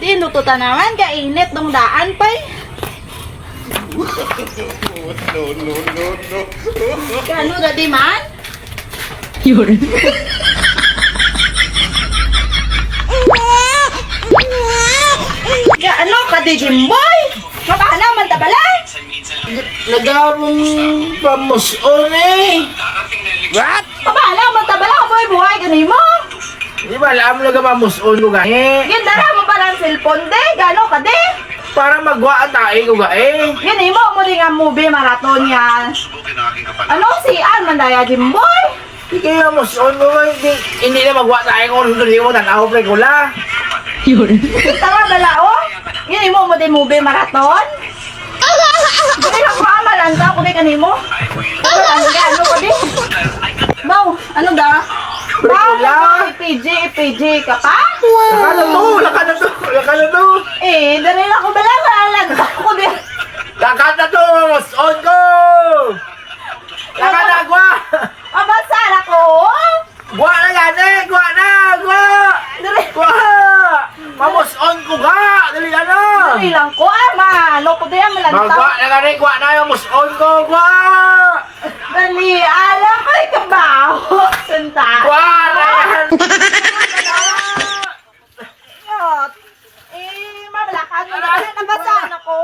Di, nututan naman. Kainit nung daan pa eh. No. Kano na di man? Yun. Ano ka di, Jimboy? Mabala man tabala? Nagawang pamuson eh. What? Mabala man tabala ka boy buhay gani mo? Di ba alam mo nagamamuson ko gani? Gindara mo parang cellphone de. Gano ka de? Para magwaan tayo ko gani. Gani mo mo rin ang movie marathon yan. Ano si An Mandaya Jimboy? Hindi kayo muson ko hindi na magwa tayo kung hindi mo tanaw pre ko la. Yun. Tama bala o? Gani mo mo din movie marathon? Gani lang ko amalanta ko de kanimo. Ano ko de? Mau, ano da? Mau, PG ka pa? Lakan na to. Eh, dali lang ko bala malanta ko de. Lakan na to, muson ko. Lakan na gwa. Abasara ko. Gwa na gani, gwa. Dali. Gwa. Mamuson ko ga. Dali na no. Dali lang ko ama. Ano ko de malanta. Magwa na gani, gwa na yung muson ko, gwa. Dali, alam ko ikabaho. Senta. Gwa na yan. Mabalakan mo na. Nabasaan ako.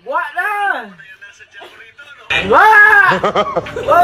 Gwa na. Gwa. Gwa.